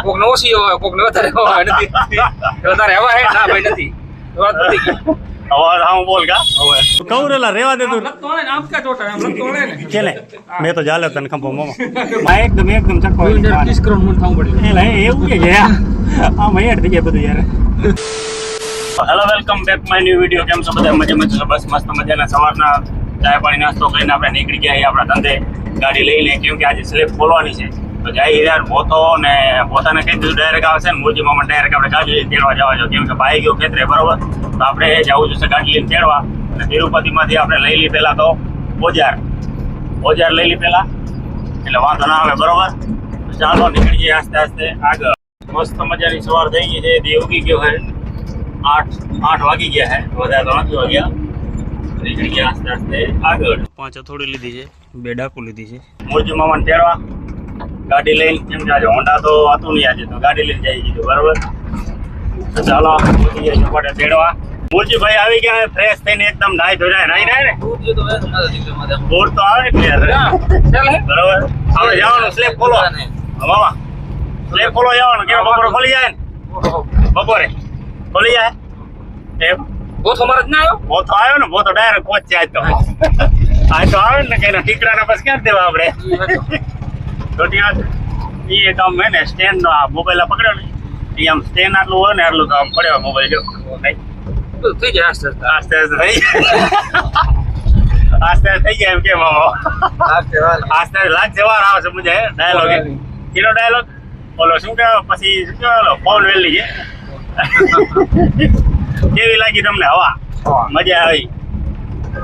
કોક નો ઓછી હોય કોક ને વધારે હોય નથી વધારે હવા હે ના ભાઈ નથી વાત પતી ગઈ અવાજ આમ બોલ કા હવે કૌરેલા રેવા દે તું તોણે આમ કા ચોટા આમ તોણે ને કેલે મેં તો જાલે તને ખંભો મામા એકદમ ચક્કો 30 કરોડ મન થાવું પડ્યું એલા એવું કે આ મહેડ થઈ ગયા બધું યાર hello welcome back my new video. કેમ છો બધા? મજામાં છો? બસ મસ્ત મજાના સવારના ચાય પાણી નાસ્તો કરીને આપણે નીકળી ગયા આપણા ધંધે ગાડી લઈને, કેમ કે આજે સ્લેબ ખોલવાની છે. તો જાય યાર પોતો ને પોતાને કઈ દીધું ડાયરેક્ટ આવશે ને મોજી મામા ડાયરેક્ટ આપણે ગાડી લઈને તેડવા જવા જો, કેમ કે ભાઈ ગયો ખેતરે બરોબર. તો આપણે જવું જોશે ગાડી લઈને તેડવા. અને તિરુપતિમાંથી આપણે લઈ લઈ પહેલા તો ઓજાર લઈ લઈ પહેલા, એટલે વાંધો ના આવે બરોબર. ચાલો નીકળી જઈએ આસ્તે આસ્તે આગળ. મસ્ત મજાની સવાર થઈ ગઈ છે, દેવ ઉગી ગયો છે. 8 વાગી ગયા છે, વધારે તો નથી વાગ્યા. નીકળી ગયા આસ્તે આસ્તે આગળ. 5 થોડી લીધી છે, 2 ડાકુ લીધી છે. મોરજી મામાને તેડવા ગાડી લઈને, કેમ કે આજે હોન્ડા તો હતું નહીં, આજે તો ગાડી લઈને જઈ કીધું બરોબર. તો ચાલો પહોંચી જાય ચોપાટે તેડવા. મોરજીભાઈ આવી ગયા ફ્રેશ થઈને એકદમ નાઈ ધોઈને નાઈ ને બોર તો આવે ને યાર બરોબર. આપણે જવાનું સ્લેબ ખોલો મામા, સ્લેબ ખોલો જવાનું. કેમ બપોરે ખોલી જાય ને? બપોરે ખોલી જાય એમ. બોથ અમારે જ ના આવ્યો બોથો આવ્યો ને, બોથો ડાયરેક્ટ પહોંચ જાય. તો આ તો આવે ને કે એના ટીકડાના પછી ક્યાં દેવા આપણે તો ત્યાં એ કામ હે ને સ્ટેન્ડ નો આ મોબાઈલ પકડ્યો ને એ આમ સ્ટેન્ડ આટલું હોય ને આટલું તો આમ પડ્યો મોબાઈલ જો થઈ જાય આસ્તે આસ્તે આસ્તે થઈ આસ્તે થઈ જાય એમ કે મામા આસ્તે લાખ જવાર આવે છે મુજે ડાયલોગ કિલો ડાયલોગ ઓલો શું કહેવાય પછી શું કહેવાય પવન વેલી છે. કેવી લાગી તમને હવા? મજા આવી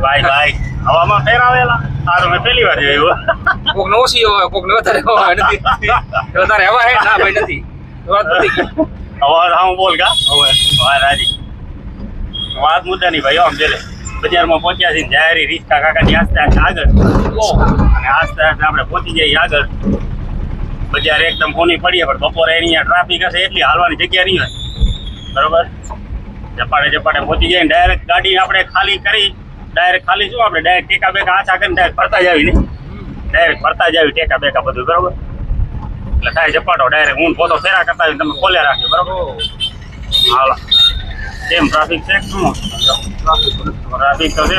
ભાઈ હવામાં ફેરાવેલા આ તો મેં પહેલી વાર જોયું. કોક નો ઓછી હોય કોક ને વધારે હોય નથી વધારે હવા હે ના ભાઈ નથી વાત પતી ગઈ અવાજ આમ બોલ કા હવે વાત હાજી વાત મુદ્દાની ભાઈ આમ જેલે બજારમાં પહોંચ્યા છીએ જાહેરી રીસ્તા કાકાની આસ્તે આસ્તે આગળ અને આસ્તે આસ્તે આપણે પહોંચી જઈએ આગળ. બજાર એકદમ કોની પડીએ પણ બપોરે અહીંયા ટ્રાફિક હશે એટલી હાલવાની જગ્યા નહીં હોય બરોબર. ઝપાટે પહોંચી જાય ડાયરેક્ટ ગાડી આપણે ખાલી કરી ડાયરેક્ટ ખાલી શું આપણે ડાયરેક્ટ ટેકા બેકા આછા કરીને ડાયરેક્ટ ફરતા જાવી ને ડાયરેક્ટ ફરતા જાવી ટેકા બેકા બધું બરોબર. એટલે થાય ઝપાટો ડાયરેક્ટ હું પોતો ફેરા કરતા હોય તમે ખોલ્યા રાખજો બરોબર. હાલો કેમ ટ્રાફિક છે શું ટ્રાફિક તો છે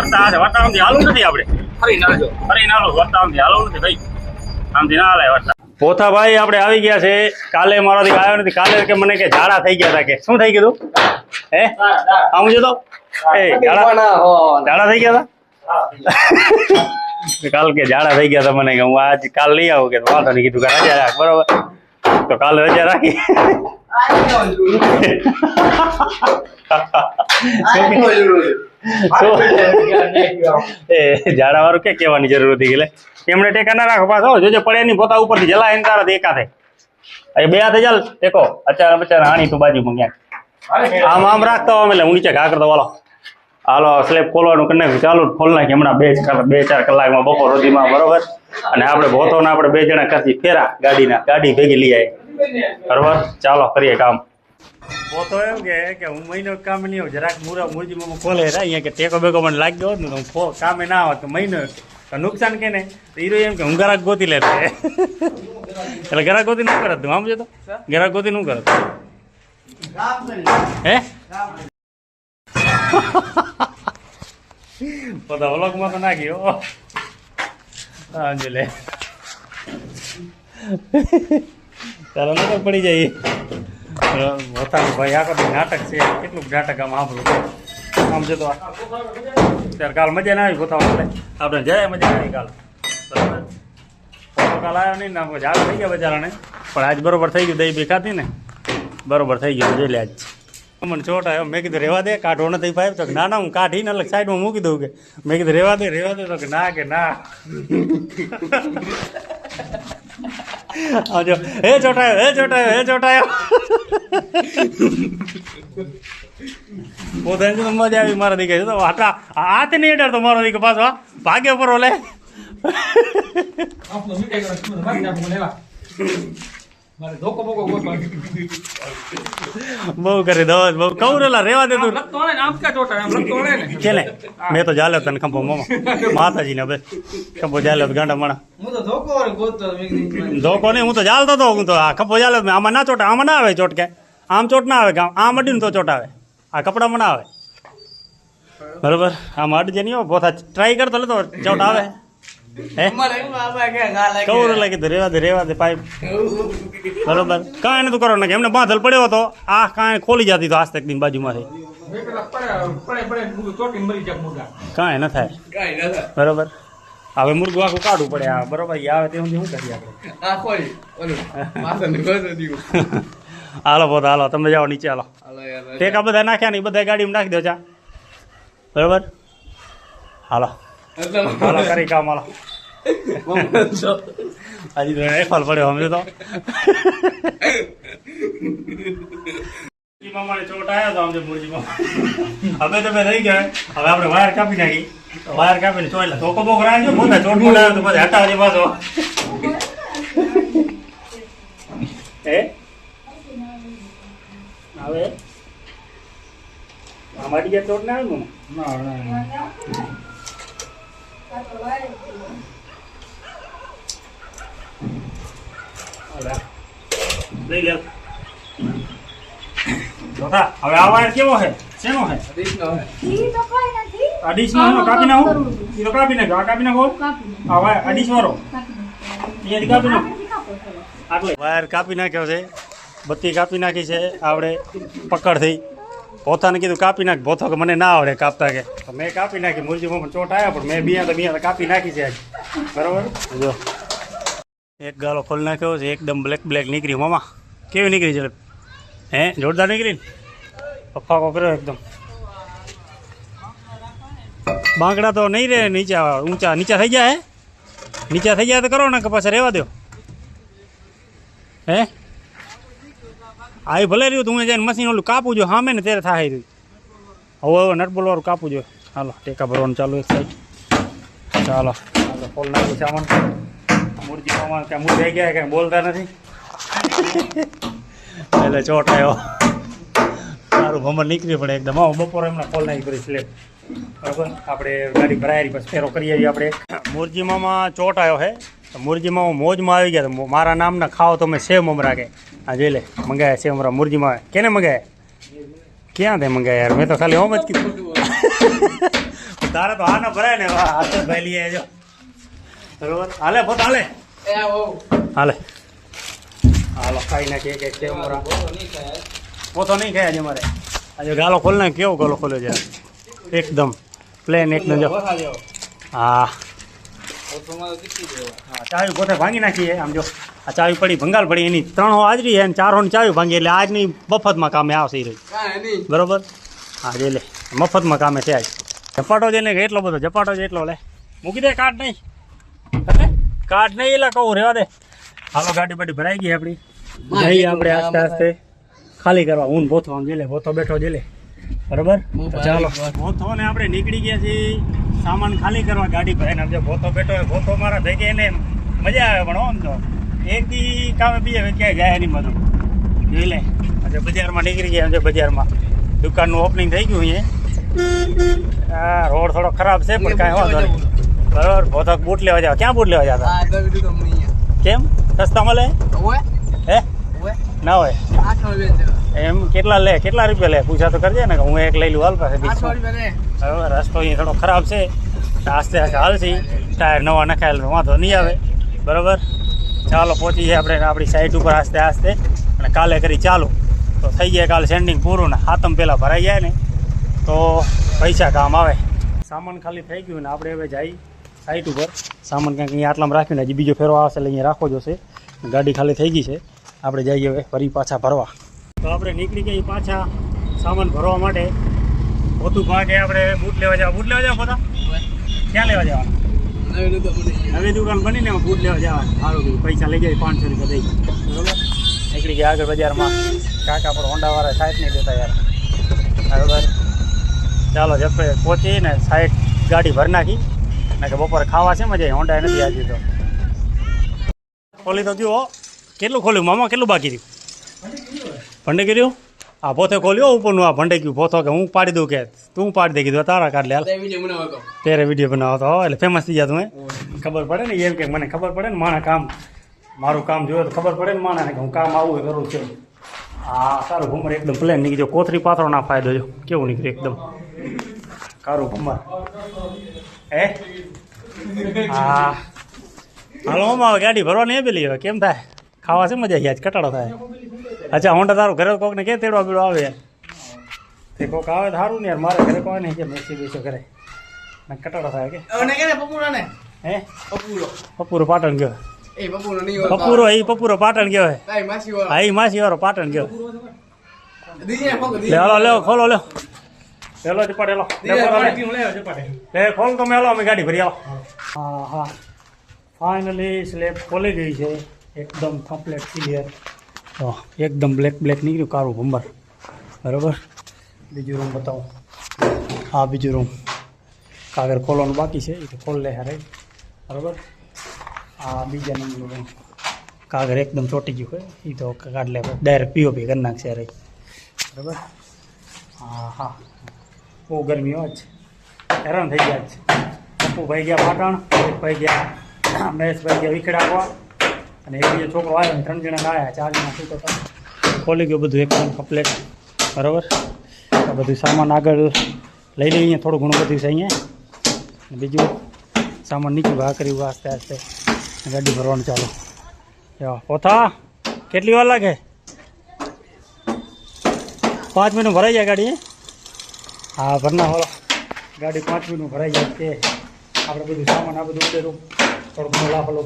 વરસાદથી હાલું નથી આપણે ફરી નાલો વરસાદથી હાલું નથી ભાઈ આમથી ના હાલે વરસાદ. પોથાભાઈ આપણે આવી ગયા છે. કાલે મારાથી આવ્યો નથી. કાલે કે મને કે ઝાડા થઈ ગયા હતા. કે શું થઈ ગયું હે આમ જો તો એ ઝાડા થઈ ગયા હતા કાલ કે ઝાડા થઈ ગયા હતા મને કે હું આજ કાલ લઈ આવું કે વાંધો નહીં કીધું કે રજા રાખ બરોબર. તો કાલે રજા રાખી ઝાડા વાળું કે કહેવાની જરૂર હતી એટલે એમણે ટેકા ના રાખો પાછો જોજે પડે નહીં પોતા ઉપરથી જલા એને તારા એકા થાય બે હાથે ચાલ ટેકો અચાર બચાર હાણી તું બાજુમાં ક્યાંક આમ રાખતો આમ એટલે હું નીચે ઘા કરતો વાલો હાલો સ્લેબ ખોલવાનું કરી નાખ્યું ચાલુ ખોલ નાખી હમણાં 2-4 કલાકમાં બપોર સુધીમાં બરોબર. અને આપણે ભોતો ને આપણે 2 જણા કરતી ફેરા ગાડી ભેગી લઈ આવી બરોબર. ચાલો કરીએ કામ. પોતો એમ કે હું મહિનો કામ નહીં આવું જરાક મુરજીમાં ખોલે અહીંયા કે ટેકો બેકો મને લાગી ગયો ને તો કામે ના આવે તો મહિનો નુકસાન કે ને તો હીરો એમ કે હું ગરાક ગોતી લે એટલે ગરાક ગોતી નું કરત તું આમ જો તો ગરાક ગોતી નું કરત હે પોતા વ્લોગમાં તો નાખ્યો સમજો લે તારા નજર પડી જાય પોતાનું ભાઈ આખો નાટક છે. કેટલું નાટક આમ સાંભળું આમ જતો ત્યારે કાલ મજા ના આવી પોતામાં આપણે જાય મજા આવી કાલ બરાબર. કાલ આવ્યો નહીં ને ઝાડ થઈ ગયા બચારાને પણ આજ બરોબર થઈ ગયું દહીં બેખાતી ને બરોબર થઈ ગયું જોઈ લે આજ મને ચોટ આવ્યો. મેં કીધું રેવા દે કાઢો નથી પાઇપ તો ના હું કાઢીને અલગ સાઈડમાં મૂકી દઉં કે મેં કીધું રેવા દે તો કે ના જો હે ચોટાયો પોતાને તો મજા આવી મારા દીકરા તો આટલા હાથ નહીં અડાડતો મારો દીકરો પાછો ભાગ્ય પર ઓલે મારે ધોકો બોકો કોઈ પણ બહુ કરી દો બહુ કવરેલા રેવા દે તું લગતો ને આમ ક્યાં ચોટા આમ લગતો ને કેલે મેં તો જાલ્યો તને ખંભો મામા માતાજીને બે ખંભો જાલ્યો તો ગાંડા માણા હું તો ધોકો વાળી ગોતતો હતો. મેં કીધું ધોકો નહીં હું તો જાલતો હતો હું તો આ ખંભો જાલ્યો તો આમાં ના ચોટે આમાં ના આવે ચોટ કે આમ ચોટ ના આવે આમ અડીને તો ચોટ આવે આ કપડામાં ના આવે બરોબર આમ અડજે નહીં પોતા ટ્રાય કરતો લે તો ચોટ આવે હે અમારે એમ બાબા કે ગા લાગી કવર લાગી તો રેવા દે પાઇપ બરોબર કાંઈ નતું કરો ને કે એમને બાંધલ પડ્યો હતો આ કાંઈ ખોલી જતી તો આજ તક ની બાજુમાંથી મેં પેલા પડે મુર્ગું ચોટીને મરી જાય મુર્ગા કાંઈ ન થાય કાઈ ના થાય. બરોબર હવે મુર્ગું આખું કાઢવું પડે આ બરોબર ઈ આવે તે સુધી શું કરીએ આપણે આ ખોલી ઓલું માથાને ગોતો દીધું. હાલો પોતા હાલો તમે જાઓ નીચે હાલો હાલો યાર ટેકા બધા નાખ્યા ને ઈ બધા ગાડીમાં નાખી દો ચા બરોબર હાલો હાલો કરી કામ હાલો હજી તો એફલ પડ્યો સમજો તો મામાને ચોટ આવ્યો તો સમજો મુરજીમાં હવે તમે થઈ ગયા હવે આપણે વાયર કાપી નાખી વાયર કાપીને ચોટલા ધોકો બોકો રાખજો બધા ચોટ મોટા આવ્યો તો બધા હટાવજે પાછો હે હવે આમાંથી ગયા ચોટ ના આવ્યું ને લઈ લે જોતા હવે આ વાયર કેવો છે શેનો છે અડીશ નો કાપી નાખો ઈ તો કાપી નાખો આ કાપી નાખો આ વાયર અડીશ વાળો અહીંયાથી કાપી નાખો આટલે વાયર કાપી નાખ્યો છે બત્તી કાપી નાખી છે આવડે પકડ થઈ પોતાને કીધું કાપી નાખ પોતો કે મને ના આવડે કાપતા કે તો મેં કાપી નાખી મુરજીમાં પણ ચોટ આવ્યા પણ મેં બિયા તો કાપી નાખી છે આજ બરાબર જો એક ગાળો ખોલી નાખ્યો છે એકદમ બ્લેક નીકળી મામા કેવી નીકળી છે હે જોરદાર નીકળી ને પપ્પા કર્યો એકદમ બાંકડા તો નહીં રહે ઊંચા નીચા થઈ ગયા હે નીચા થઈ ગયા તો કરો ને કે પાછા રહેવા દો હે આ ભલે રહ્યું તું જઈને મશીન ઓલું કાપવું જો સામે ને ત્યારે થાય રહ્યું હવે નટબોલ વાળું કાપવું જોઈએ હાલો ટેકા ભરવાનું ચાલુ એક સાઈડ ચાલો ફોલ નાખું સામાન મૂર્તિ મામા ક્યાં મૂળ થઈ ગયા કાંઈ બોલતા નથી એટલે ચોટ આવ્યો સારું ભમર નીકળી પડે એકદમ બપોરે એમને ફોલ નાખી કરી સ્લેબ બરાબર આપણે ગાડી ભરાયેલી પછી ફેરો કરી આવીએ આપણે મૂરજી મામા ચોટ આવ્યો છે મૂરજી મામા મોજમાં આવી ગયા તો મારા નામના ખાઓ તો મેં સેવ મમરા કે આ જોઈ લે મંગાયા સેવ મમરા મૂરજી મામા કેને મંગાયા ક્યાં તે મંગાયા યાર મેં તો ખાલી હોમ જ કીધું તારે તો હા ના ભરાય ને હાથ ભાઈ લઈએ જો બરોબર હાલે પોત હાલે એ આવો હાલે હાલો ખાઈ નાખીએ કે સેવ મમરા પોતો નહીં ખાયા છે મારે આજે ગાલો ખોલ નાખ કેવો ગાલો ખોલ્યો છે એકદમ પ્લેન એકદમ જો હા ચાવી પોતે ભાંગી નાખીએ આમ જો આ ચાવી પડી ભંગાલ પડી એની 3 હાજરી છે અને 4 ની ચાવી ભાંગી એટલે આજની મફતમાં કામે આવશે એ રહી કાઈ નહીં બરોબર હા જે લે મફતમાં કામે છે આજ ઝપાટો છે ને કે એટલો બધો ઝપાટો છે એટલો લે મૂકી દે કાર્ડ નહીં કાર્ડ નહીં એટલે કહું રહેવા દે હાલો ગાડી બાડી ભરાઈ ગઈ આપણી જઈએ આપણે આસ્તે આસ્તે ખાલી કરવા ઊન ભોથો આમ જે લે ભોથો બેઠો જે લે બરોબર ચાલો ભોથો ને આપણે નીકળી ગયા છીએ સામાન ખાલી કરવા ગાડી ભરાઈને જે ભોથો બેઠો હોય ભોથો મારા ભેગે એને મજા આવે પણ આમ તો એક દી કામે બીજે ક્યાંય જાય નહીં બધું જોઈ લે આજે બજારમાં નીકળી ગયા છે બજારમાં દુકાનનું ઓપનિંગ થઈ ગયું અહીંયા હા રોડ થોડો ખરાબ છે પણ કાંઈ વાંધો નહીં બરોબર ભોથો બૂટ લેવા જાવ ક્યાં બૂટ લેવા જતા આ દવી તો મને કેમ સસ્તા મળે ઓય હે ઓય ના હોય 8 રૂપિયા એમ કેટલા રૂપિયા લે પૂછા તો કરજે ને કે હું એક લઈ લઉં હાલ પાસે 8 રૂપિયા લે હવે રસ્તો અહીંયા થોડો ખરાબ છે આસ્તે આસ્તે હાલશે ટાયર નવા નખાયેલ વાંધો નહીં આવે બરાબર ચાલો પહોંચી જાય આપણે આપણી સાઈડ ઉપર આસ્તે આસ્તે અને કાલે કરી ચાલુ તો થઈ જાય કાલે સેન્ડિંગ પૂરું ને હાથમ પહેલાં ભરાઈ જાય ને તો પૈસા કામ આવે સામાન ખાલી થઈ ગયું ને આપણે હવે જઈ સાઈડ ઉપર સામાન ક્યાંક અહીંયા આટલામાં રાખ્યું ને હજી બીજો ફેરો આવશે એટલે અહીંયા રાખવો જોશે ગાડી ખાલી થઈ ગઈ છે આપણે જઈએ હવે ફરી પાછા ભરવા તો આપણે નીકળી ગઈ પાછા સામાન ભરવા માટે પોતું ભાગે આપણે બૂટ લેવા જાવ પોતા ક્યાં લેવા જવાના નવી તો મને નવી દુકાન બનીને બૂટ લેવા જવાના સારું કીધું પૈસા લઈ જાય 500 રૂપિયા દઈ બરોબર નીકળી ગયા આગળ બજારમાં કાકા પણ હોન્ડાવાળા સાઈડ નહીં દેતા યાર બરોબર ચાલો જપે પહોંચીને સાઈડ ગાડી ભરી નાખી ને કે બપોરે ખાવા છે મજા હોન્ડા નથી આજે તો ખોલી તો ગયો કેટલું ખોલ્યું મામા, કેટલું બાકી રહ્યું? ભંડે કર્યું? આ પોતે ખોલ્યો ઉપરનું, આ ભંડે ગયું પોતો કે હું પાડી દઉં કે તું પાડી દે કીધું તારા કાઢ લે હાલ. વિડીયો બનાવો તો તેરે વિડીયો બનાવતો હો એટલે ફેમસ થઈ જાય તું. ખબર પડે ને એમ કે મને ખબર પડે ને માણા કામ, મારું કામ જોયું તો ખબર પડે ને માણાને કે હું કામ આવું એ કરું છું. હા સારું ઘુમર એકદમ પ્લેન નીકળ્યો, કોથરી પાથરો ના ફાયદો જો કેવું નીકળ્યું એકદમ કારું ઘુમર. હે હા હાલો આમાં હવે ગાડી ભરવાની એ પેલી હવે કેમ થાય? ખાવા છે મજા આવી આજ કટાડો થાય. અચ્છા હોન્ડા તારું ઘરે કોકને કે તેડવા બીડો આવે યાર, તે કોક આવે તો સારું ને યાર, મારે ઘરે કોઈ નહીં કે મેસી બેસો કરે ને કટાડો થાય કે. અને કે પપુરા ને હે પપુરો પપ્પુરો પાટણ ગયો, એ પપુરો નહીં હોય પપ્પુરો એ પપ્પુરો પાટણ ગયો હે. કાઈ માસી વાળો હા એ માસી વાળો પાટણ ગયો. દીને પગ લે હાલો લે ખોલો લે પેલો જ પડેલો લે ખોલ તો મેલો અમે ગાડી ભરી આવો. હા હા ફાઇનલી સ્લેબ ખોલી ગઈ છે એકદમ કમ્પ્લીટ ક્લિયર. તો એકદમ બ્લેક નીકળ્યું કારું ભંબર. બરાબર બીજું રૂમ બતાવું. હા બીજું રૂમ કાગળ ખોલવાનું બાકી છે એ તો ખોલ લે હારે. બરાબર આ બીજા નંબરનું રૂમ કાગળ એકદમ ચોટી ગયું હોય એ તો કાઢ લે ડાયરેક્ટ પીઓપી કરી નાખશે અરે. બરાબર હા હા બહુ ગરમી હોય જ હેરાન થઈ ગયા જ. પપ્પુભાઈ ગયા પાટણ, ભાઈ ગયા મહેશભાઈ ગયા વિખડાવવા અને એક બીજો છોકરો આવ્યો ને 3 જણા આવ્યા, 4 જણા શું કરતા ખોલી ગયું બધું એકદમ કમ્પ્લેટ. બરાબર આ બધું સામાન આગળ લઈ લઈએ અહીંયા થોડું ઘણું બધું છે અહીંયા. બીજું સામાન નીચું ઘા કર્યું આસ્તે આસ્તે ગાડી ભરવાનું ચાલો. પોથા કેટલી વાર લાગે? 5 મિનિટ ભરાઈ જાય ગાડી. હા ભરના હોલો ગાડી 5 મિનિટ ભરાઈ જાય તે આપણે બધું સામાન આ બધું ઉડેલું થોડું ઘણું લાફલો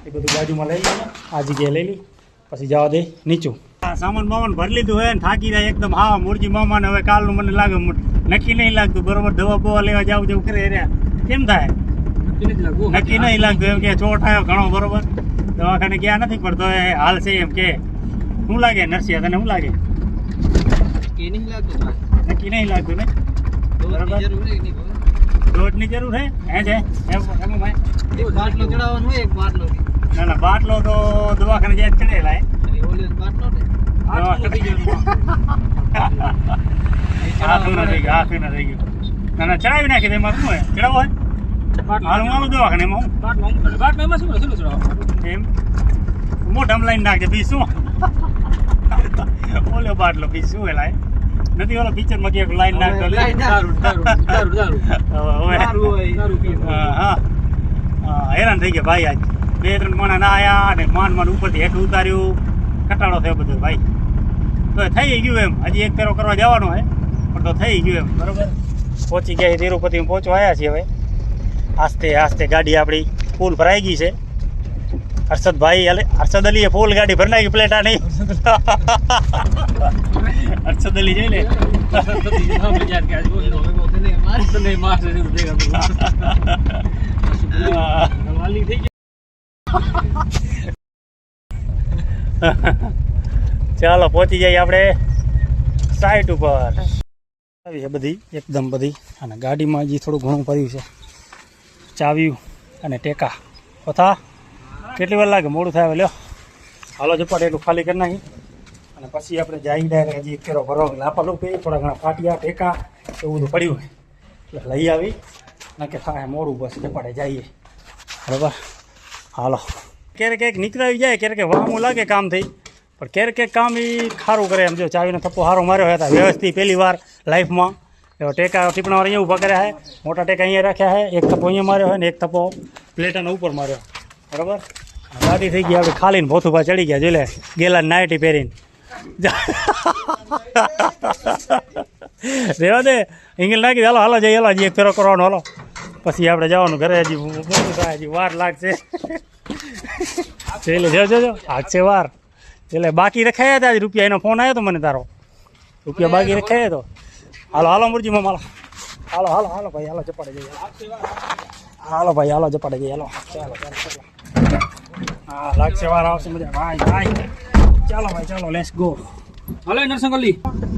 એ બધું બાજુમાં લઈ લઈએ. આ જગ્યાએ લઈ લઈ પછી જવા દે નીચું. સામાન બામાન ભરી લીધું હોય ને થાકી જાય એકદમ. હા મુરજી મામાને હવે કાલનું મને લાગે નક્કી નહીં લાગતું. બરોબર દવા બવા લેવા જાવ જેવું કરે રહ્યા કેમ થાય નક્કી નહીં લાગતું. એમ કે ચોટ આવ્યો ઘણો. બરોબર દવાખાને ગયા નથી પડતો એ હાલ છે એમ કે. શું લાગે નરસિયા તને શું લાગે? કે નહીં લાગતું નક્કી નહીં લાગતું ને? બરાબર દોડની જરૂર હે હે છે એમ ભાઈ. એક બાટલો ચડાવવાનો હોય એક બાટલો ના ના બાટલો તો દવાખાને જાય ચડેલા હે. ઓલી બાટલો ને હાથું નથી ગયું. ના ના ચડાવી નાખી દે. એમાં શું હોય ચડાવો હોય હાલ હું આવું દવાખાને એમાં હું એમ મોઢામાં લાઈન નાખજે બી શું ઓલો બાટલો બી શું લાય નથી ઓલો પિક્ચરમાં કે લાઈન નાખતો હા હેરાન થઈ ગયા ભાઈ. આજ 2-3 માણા ના આયા અને માંડ ઉપરથી હેઠું ઉતાર્યું કટાળો થયો બધો ભાઈ. તો થઈ ગયું એમ. હજી એક ફેરો કરવા જવાનો હે પણ તો થઈ ગયું એમ. બરાબર પહોંચી ગયા તિરુપતિ પહોંચવા આવ્યા છીએ હવે. આસ્તે આસ્તે ગાડી આપણી ફૂલ ભરાઈ ગઈ છે. હર્ષદ અલીએ ફૂલ ગાડી ભરી નાખી પ્લેટા નહીં. હર્ષદ અલી જોઈ લે ચાલો પહોંચી જઈએ આપણે સાઈટ ઉપર. આવી છે બધી એકદમ બધી અને ગાડીમાં હજી થોડું ઘણું ભર્યું છે. ચાવ્યું અને ટેકા પોથા કેટલી વાર લાગે? મોડું થાય લ્યો હાલો ઝપાટ એટલું ખાલી કરી નાખી અને પછી આપણે જઈ ડાયરેક્ટ હજી એક ફેરો ભરવા લાપા લોકો થોડા ઘણા પાટિયા ટેકા એવું બધું પડ્યું હોય એટલે લઈ આવી ના કે થાય મોડું બસ ઝપાટે જઈએ. બરાબર હાલો ક્યારેક કંઈક નીકળાવી જાય ક્યારેક વામું લાગે કામ થઈ પણ ક્યારેક કામ એ સારું કરે. એમ જો ચાવીનો થપ્પો સારો માર્યો હતા વ્યવસ્થિત પહેલી વાર લાઈફમાં. એવો ટેકા ટીપણાવાર અહીંયા ઊભા કર્યા છે, મોટા ટેકા અહીંયા રાખ્યા છે. એક થપ્પો અહીંયા માર્યો હોય ને એક થપ્પો પ્લેટાના ઉપર માર્યો. બરાબર ગાડી થઈ ગઈ આપણે ખાલીને ભોથુભા ચડી ગયા. જોઈ લે ગેલા નાઇટી પહેરીને રેવા દે ઇંગલ નાખી હાલો હાલો જઈએ. હાલો હજી એક ફેરો કરવાનો હાલો પછી આપણે જવાનું ઘરે. હજી મોટું થાય હજી વાર લાગશે. એટલે જોજો આગશે વાર. એટલે બાકી રખાયા હતા રૂપિયા. એનો ફોન આવ્યો તો મને તારો રૂપિયા બાકી રખાયા તો. હાલો હાલો મુરજી મામા હાલો હાલો હાલો ભાઈ હાલો ઝપાડે જઈએ. હાલો ભાઈ હાલો ઝપાડે જઈએ. હાલો ચાલો ચાલો ચાલો હા લાગશે વાર આવશે મજા ભાઈ ભાઈ. ચાલો ભાઈ ચાલો લેટ્સ ગો. હાલો નરસંગલી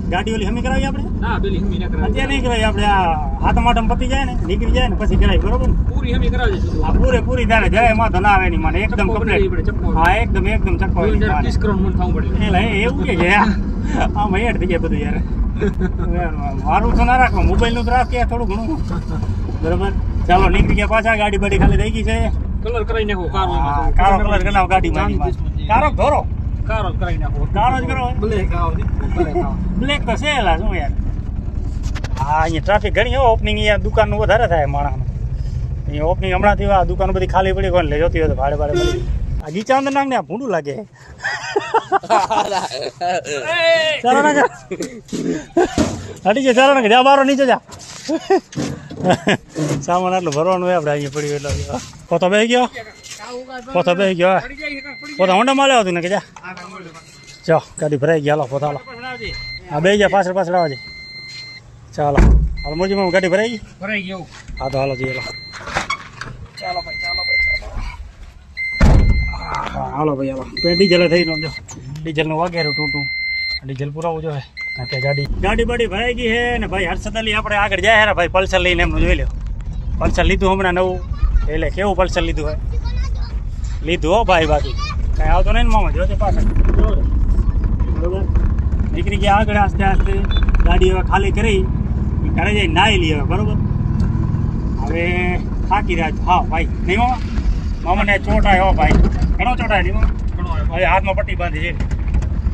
ગાડી ઓલી હમી કરાવી આપણે ના પેલી હમી ના કરાવી અત્યારે નહીં કરાવી આપણે આ હાથમ આટમ પતી જાય ને નીકળી જાય ને પછી કરાવી બરોબર ને પૂરી હમી કરાવી દઈશું આ પૂરી થાય ને જય માથો ના આવે ની મને એકદમ કમ્પ્લીટ હા એકદમ ચક્કો 30 કરોડ મન થવું પડે એટલે એવું કે છે આમ હેડ થઈ જાય બધું યાર મારું તો ના રાખો મોબાઈલ નું તો રાખીએ થોડું ઘણું બરોબર ચાલો નીકળી ગયા પાછા ગાડી બાડી ખાલી થઈ ગઈ છે કલર કરાવી નાખો કારો એમાં કારો કલર કરાવો ગાડીમાં કારો ધોરો કારો કરાવી નાખો કારો જ કરો બ્લેક આવો બ્લેક આવો બ્લેક તો છે એલા શું યાર હા અહીંયા ટ્રાફિક ઘણી હો ઓપનિંગ અહીંયા દુકાનનું વધારે થાય માણસનું અહીંયા ઓપનિંગ હમણાંથી આ દુકાન બધી ખાલી પડી કોણ લે જોતી હોય તો ભાડે મળી આ ગીચાંદર નાખ ને આ ભૂંડું લાગે ચાલો ના હટી જાય ચાલો ને જા બારો નીચે જા સામાન આટલું ભરવાનું હોય આપણે અહીંયા પડ્યું એટલે પોતો બેસી ગયો પોતો બેસી ગયો પોતા હોન્ડામાં લેવા હતું ને કે જા ચો ગાડી ભરાઈ ગયા હાલો પોતા હાલો હા બે ગયા પાછળ પાછળ આવજે ચાલો હાલ મોજીમાં ગાડી ભરાઈ ગઈ ભરાઈ ગયો હા તો હાલો જઈએ ચાલો ભાઈ ચાલો હા હાલો ભાઈ હાલો ડીઝલ થઈ ગયો જો ડીઝલનું વાગેરું ટૂંટું ડીઝલ પુરાવું જોઈએ ગાડી બાડી ભરાઈ ગઈ છે ને ભાઈ હર્ષદ અલી આપણે આગળ જાય ને ભાઈ પલ્સર લઈને એમનું જોઈ લો પલ્સર લીધું હમણાં નવું એટલે કેવું પલ્સર લીધું હોય લીધું હો ભાઈ બાકી કાંઈ આવતો નહીં ને મામા જોતે પાછળ બરોબર નીકળી ગયા આગળ આસ્તે આસ્તે ગાડી હવે ખાલી કરી ઘરે જઈ નાહી લઈએ હવે બરોબર હવે થાકી રહ્યા હા ભાઈ નહીં મામાને ચોટાય હો ભાઈ ઘણો ચોટાય નહીં હવે હાથમાં પટ્ટી બાંધી છે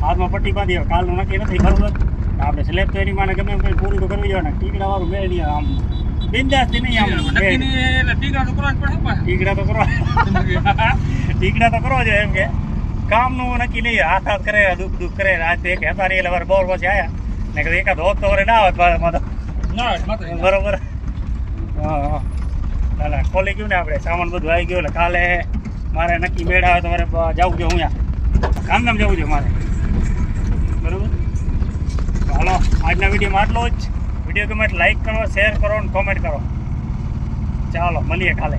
હાથમાં પટ્ટી બાંધી હવે કાલનું નક્કી નથી બરોબર આપણે સ્લેબ તો એની માને ગમે એમ કંઈ પૂરું તો કરવી જોઈએ ને ટીકડા વાળું બે નહીં આમ બિંદાસથી નહીં આમ ટીકડા તો કરવો જોઈએ એમ કે કામનું નક્કી નહીં હાથ કરે દુઃખ કરે રાત એક હતા નહીં એટલે વાર બોર પછી આવ્યા ને કદાચ એકાદ હોત તો ના હોત બરોબર હા ના ના ખોલી ગયું ને આપણે સામાન બધું આવી ગયું એટલે કાલે મારે નક્કી મેળ આવે તો મારે જવું છે હું ગામડામાં જવું છે મારે બરોબર હાલો આજના વિડીયોમાં આટલો જ વિડીયો ગમે લાઈક કરો શેર કરો અને કોમેન્ટ કરો ચાલો મળીએ કાલે